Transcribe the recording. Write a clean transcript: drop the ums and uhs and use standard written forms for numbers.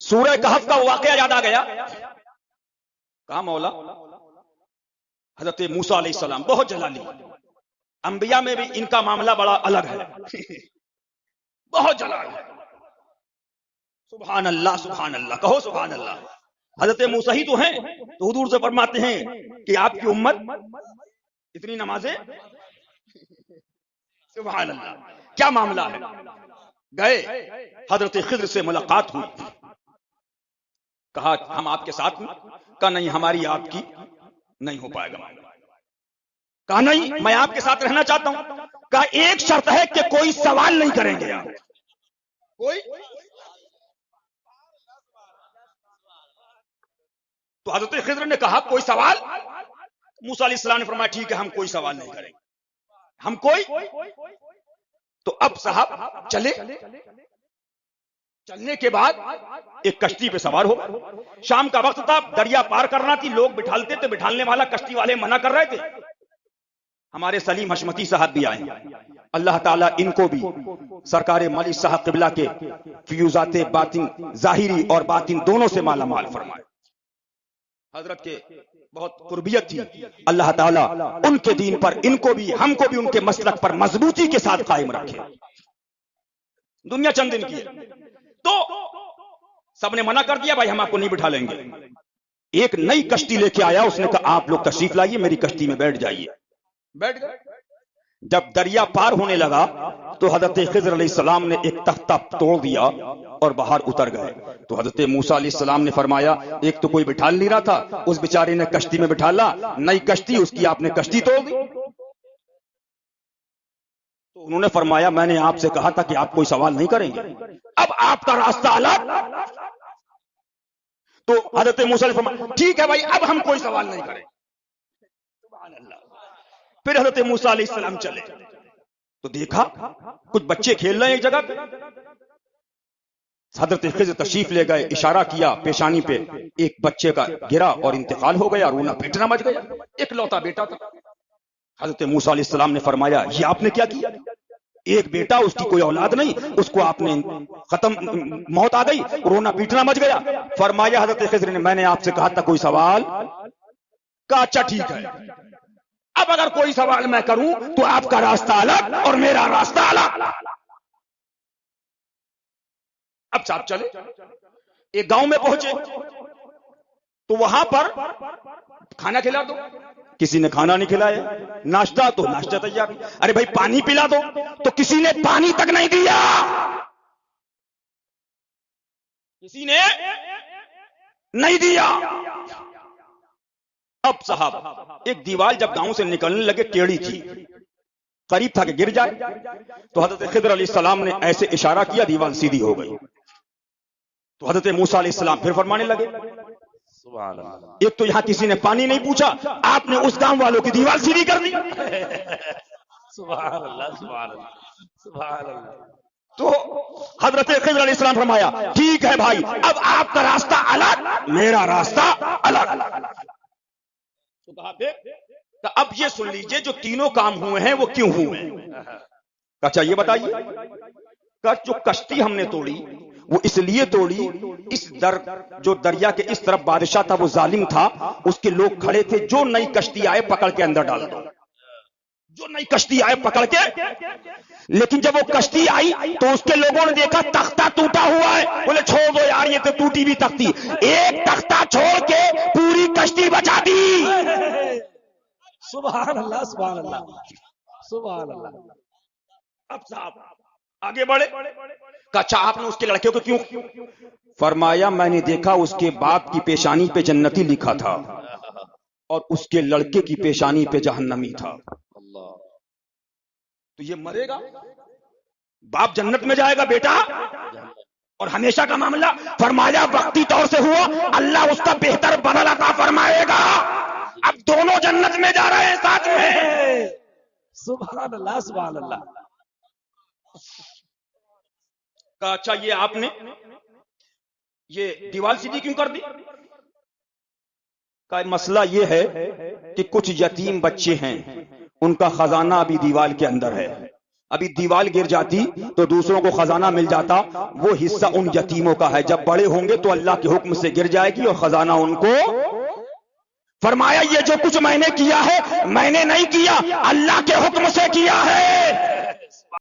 سورہ کہف کا واقعہ یاد آ گیا. کہا مولا حضرت موسیٰ علیہ السلام بہت جلالی، انبیاء میں بھی ان کا معاملہ بڑا الگ ہے، بہت جلال ہے. سبحان اللہ سبحان اللہ، کہو سبحان اللہ. حضرت موسیٰ ہی تو ہیں، تو حضور سے فرماتے ہیں کہ آپ کی امت اتنی نمازیں. سبحان اللہ، کیا معاملہ ہے. گئے حضرت خضر سے ملاقات ہوئی، کہا ہم آپ کے ساتھ میں، کہا نہیں ہماری آپ کی نہیں ہو پائے گا. کہا نہیں میں آپ کے ساتھ رہنا چاہتا ہوں. کہا ایک شرط ہے کہ کوئی سوال نہیں کریں گے آپ. کوئی تو حضرت خضر نے کہا کوئی سوال. موسیٰ علیہ السلام نے فرمایا ٹھیک ہے ہم کوئی سوال نہیں کریں گے، ہم کوئی. تو اب صاحب چلے، چلنے کے بعد ایک کشتی پہ سوار ہو. شام کا وقت تھا، دریا پار کرنا تھی، لوگ بٹھالتے تھے، بٹھالنے والا کشتی والے منع کر رہے تھے. ہمارے سلیم حشمتی صاحب بھی آئے، اللہ تعالیٰ ان کو بھی سرکار ملک صاحب قبلہ کے فیوزات باطن ظاہری اور باطن دونوں سے مالا مال فرمائے. حضرت کے بہت قربیت تھی. اللہ تعالیٰ ان کے دین پر ان کو بھی ہم کو بھی ان کے مسلک پر مضبوطی کے ساتھ قائم رکھے. دنیا چند دن کی ہے تو سب نے منع کر دیا بھائی ہم آپ کو نہیں بٹھا لیں گے. ایک نئی کشتی لے کے آیا، اس نے کہا آپ لوگ تشریف لائیے میری کشتی میں بیٹھ جائیے. بیٹھ گئے. جب دریا پار ہونے لگا تو حضرت خضر علیہ السلام نے ایک تختہ توڑ دیا اور باہر اتر گئے. تو حضرت موسیٰ علیہ السلام نے فرمایا ایک تو کوئی بٹھال نہیں رہا تھا، اس بیچارے نے کشتی میں بٹھالا، نئی کشتی اس کی آپ نے کشتی توڑ دی. تو انہوں نے فرمایا میں نے آپ سے کہا تھا کہ آپ کوئی سوال نہیں کریں گے، اب آپ کا راستہ الگ. تو حضرت موسیٰ نے فرمایا ٹھیک ہے بھائی اب ہم کوئی سوال نہیں کریں. سبحان اللہ. پھر حضرت موسیٰ علیہ السلام چلے تو دیکھا کچھ بچے کھیل رہے ہیں ایک جگہ پہ. حضرت خضر تشریف لے گئے، اشارہ کیا پیشانی پہ، ایک بچے کا گرا اور انتقال ہو گیا، رونا پیٹنا مچ گیا. ایک لوتا بیٹا تھا. حضرت موسیٰ علیہ السلام نے فرمایا یہ آپ نے کیا کیا؟ ایک بیٹا، اس کی کوئی اولاد نہیں، اس کو آپ نے ختم، موت آ گئی، رونا پیٹنا مچ گیا. فرمایا حضرت خضر نے میں نے آپ سے کہا تھا کوئی سوال. کہا اچھا ٹھیک ہے اب اگر کوئی سوال میں کروں تو آپ کا راستہ الگ اور میرا راستہ الگ. اب صاحب چلے، ایک گاؤں میں پہنچے تو وہاں پر کھانا کھلا دو، کسی نے کھانا نہیں کھلایا. ناشتہ تو ناشتہ تیار، ارے بھائی پانی پلا دو تو کسی نے پانی تک نہیں دیا. کسی نے نہیں دیا. اب صاحب ایک دیوار جب گاؤں سے نکلنے لگے ٹیڑھی تھی، قریب تھا کہ گر جائے. تو حضرت خضر علیہ السلام نے ایسے اشارہ کیا، دیوار سیدھی ہو گئی. تو حضرت موسیٰ علیہ السلام پھر فرمانے لگے ایک تو یہاں کسی نے پانی نہیں پوچھا، آپ نے اس گاؤں والوں کی دیوار سیدھی کر دی. سبحان اللہ سبحان اللہ سبحان اللہ. تو حضرت خضر علیہ السلام فرمایا ٹھیک ہے بھائی اب آپ کا راستہ الگ میرا راستہ الگ. تو کہا پھر اب یہ سن لیجئے جو تینوں کام ہوئے ہیں وہ کیوں ہوئے ہیں. اچھا یہ بتائیے کہ جو کشتی ہم نے توڑی وہ اس لیے توڑی، اس جو دریا کے اس طرف بادشاہ تھا وہ ظالم تھا، اس کے لوگ کھڑے تھے جو نئی کشتی آئے پکڑ کے اندر ڈال دو، جو نئی کشتی آئے پکڑ کے. لیکن جب وہ کشتی آئی تو اس کے لوگوں نے دیکھا تختہ ٹوٹا ہوا ہے، بولے چھوڑ دو یار یہ تو ٹوٹی بھی تختی. ایک تختہ چھوڑ کے پوری کشتی بچا دی. سبحان اللہ سبحان اللہ سبحان اللہ. اب صاحب آگے بڑھے. اچھا آپ نے اس کے لڑکے کو کیوں؟ فرمایا میں نے دیکھا اس کے باپ کی پیشانی پہ جنتی لکھا تھا اور اس کے لڑکے کی پیشانی پہ جہنمی تھا. تو یہ مرے گا، باپ جنت میں جائے گا، بیٹا اور ہمیشہ کا معاملہ. فرمایا وقتی طور سے ہوا، اللہ اس کا بہتر بدل عطا فرمائے گا. اب دونوں جنت میں جا رہے ہیں ساتھ میں. سبحان اللہ سبحان اللہ. کہا اچھا یہ آپ نے یہ دیوار سیدھی کیوں کر دی؟ کا مسئلہ یہ ہے کہ کچھ یتیم بچے ہیں، ان کا خزانہ ابھی دیوار کے اندر ہے، ابھی دیوال گر جاتی تو دوسروں کو خزانہ مل جاتا، وہ حصہ ان یتیموں کا ہے، جب بڑے ہوں گے تو اللہ کے حکم سے گر جائے گی اور خزانہ ان کو۔ فرمایا یہ جو کچھ میں نے کیا ہے میں نے نہیں کیا، اللہ کے حکم سے کیا ہے۔